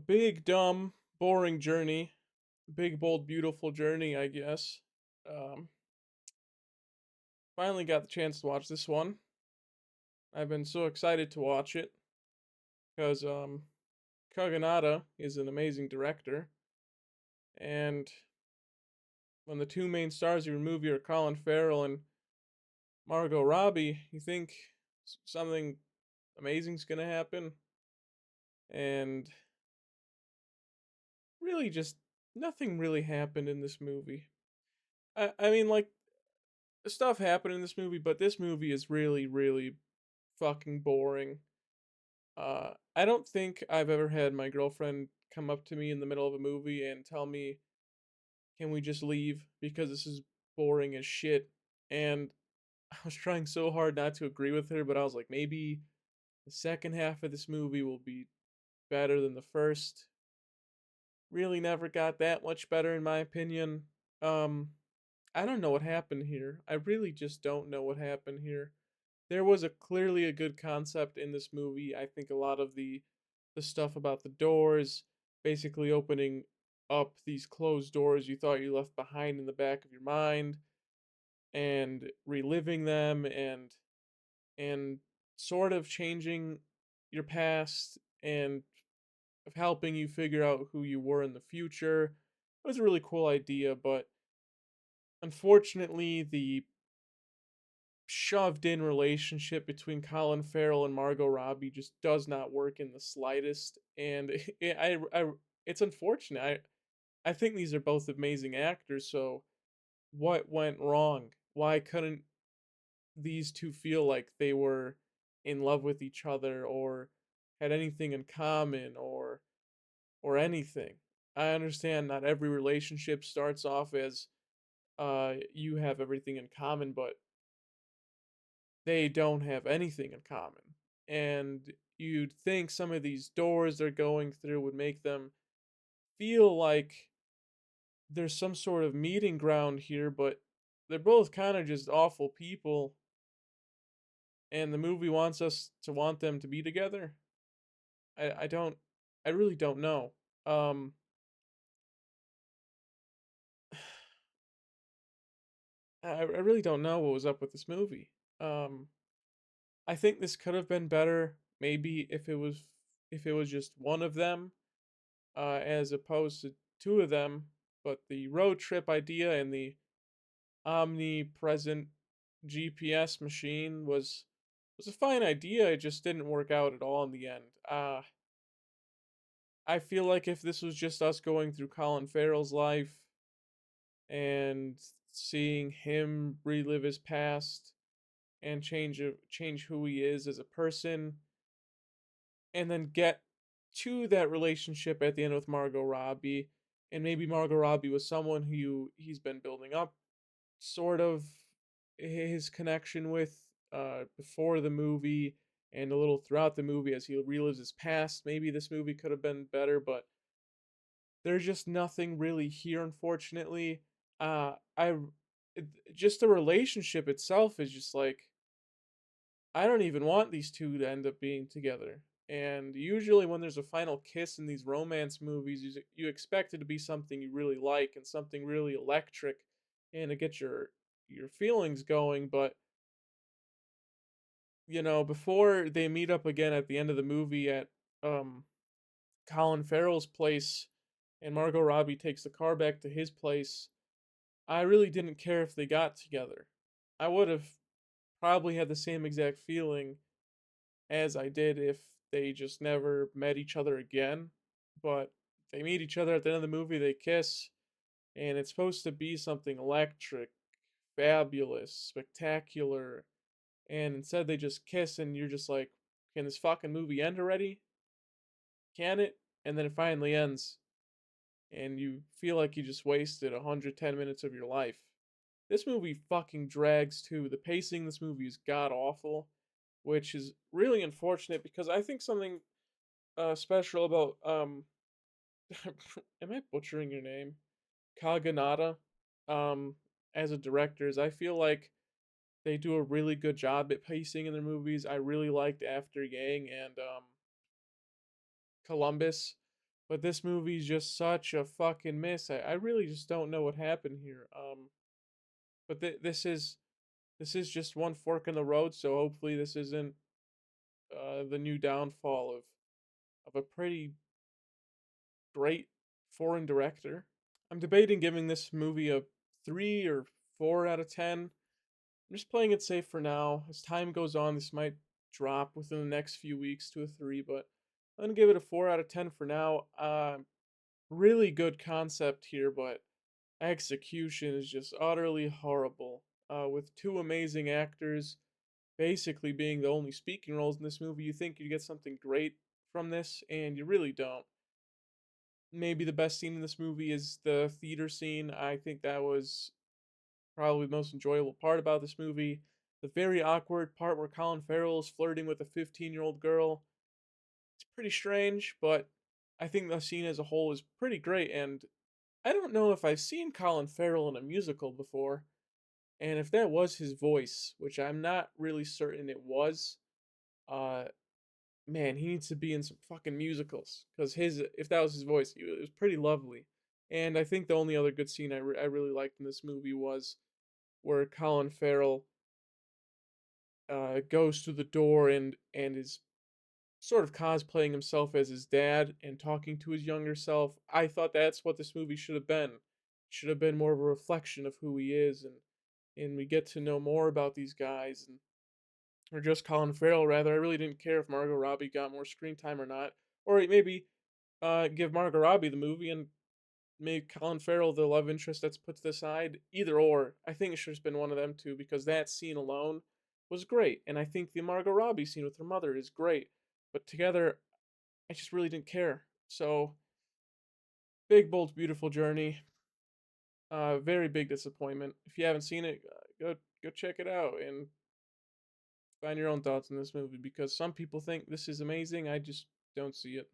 big, dumb, boring journey. Big, bold, beautiful journey, I guess. Um, Finally got the chance to watch this one. I've been so excited to watch it because Kaganada is an amazing director, and when the two main stars of your movie are Colin Farrell and Margot Robbie, you think something amazing's gonna happen, and really just nothing really happened in this movie. I mean, like, stuff happened in this movie, but this movie is really, really fucking boring. I don't think I've ever had my girlfriend come up to me in the middle of a movie and tell me, "Can we just leave because this is boring as shit?" And I was trying so hard not to agree with her, but I was like, maybe the second half of this movie will be better than the first. Really never got that much better in my opinion. Um I don't know what happened here. I really just don't know what happened here. There was a clearly a good concept in this movie. I think a lot of the stuff about the doors, basically opening up these closed doors you thought you left behind in the back of your mind and reliving them and sort of changing your past and of helping you figure out who you were in the future. It was a really cool idea, but unfortunately the shoved in relationship between Colin Farrell and Margot Robbie just does not work in the slightest, and it's unfortunate. I think these are both amazing actors, so what went wrong? Why couldn't these two feel like they were in love with each other or had anything in common or anything? I understand not every relationship starts off as you have everything in common, but they don't have anything in common. And you'd think some of these doors they're going through would make them feel like there's some sort of meeting ground here, but they're both kind of just awful people, and the movie wants us to want them to be together. I don't, I really don't know. Um, I really don't know what was up with this movie. Um, I think this could have been better, maybe if it was just one of them as opposed to two of them. But the road trip idea and the omnipresent GPS machine was a fine idea. It just didn't work out at all in the end. I feel like if this was just us going through Colin Farrell's life and seeing him relive his past and change who he is as a person, and then get to that relationship at the end with Margot Robbie, and maybe Margot Robbie was someone who he's been building up sort of his connection with before the movie and a little throughout the movie as he relives his past. Maybe this movie could have been better, but there's just nothing really here, unfortunately. I just the relationship itself is just like I don't even want these two to end up being together. And usually, when there's a final kiss in these romance movies, you expect it to be something you really like and something really electric, and to get your feelings going. But before they meet up again at the end of the movie at um, Colin Farrell's place, and Margot Robbie takes the car back to his place, I really didn't care if they got together. I would have probably had the same exact feeling as I did if they just never met each other again. But they meet each other at the end of the movie, they kiss, and it's supposed to be something electric, fabulous, spectacular, and instead they just kiss, and you're just like, can this fucking movie end already? Can it? And then it finally ends, and you feel like you just wasted 110 minutes of your life. This movie fucking drags too. The pacing in this movie is god awful, which is really unfortunate because I think something special about am I butchering your name? Kaganata. Um, as a director, is I feel like they do a really good job at pacing in their movies. I really liked After Yang and Columbus. But this movie's just such a fucking miss. I really just don't know what happened here. But this is just one fork in the road. So hopefully this isn't the new downfall of a pretty great foreign director. I'm debating giving this movie a 3 or 4 out of 10. I'm just playing it safe for now. As time goes on, this might drop within the next few weeks to a 3, but I'm gonna give it a 4 out of 10 for now. Really good concept here, but execution is just utterly horrible. With two amazing actors basically being the only speaking roles in this movie, you think you get something great from this, and you really don't. Maybe the best scene in this movie is the theater scene. I think that was probably the most enjoyable part about this movie. The very awkward part where Colin Farrell is flirting with a 15-year-old girl. It's pretty strange, but I think the scene as a whole is pretty great. And I don't know if I've seen Colin Farrell in a musical before. And if that was his voice, which I'm not really certain it was, uh, man, he needs to be in some fucking musicals. Because if that was his voice, it was pretty lovely. And I think the only other good scene I really liked in this movie was where Colin Farrell goes through the door and is sort of cosplaying himself as his dad and talking to his younger self. I thought that's what this movie should have been. It should have been more of a reflection of who he is, and we get to know more about these guys, and or just Colin Farrell rather. I really didn't care if Margot Robbie got more screen time or not, or maybe give Margot Robbie the movie and make Colin Farrell the love interest that's put to the side. Either or, I think it should have been one of them two because that scene alone was great, and I think the Margot Robbie scene with her mother is great. But together, I just really didn't care. So, Big Bold Beautiful Journey, very big disappointment. If you haven't seen it, go check it out and find your own thoughts on this movie because some people think this is amazing. I just don't see it.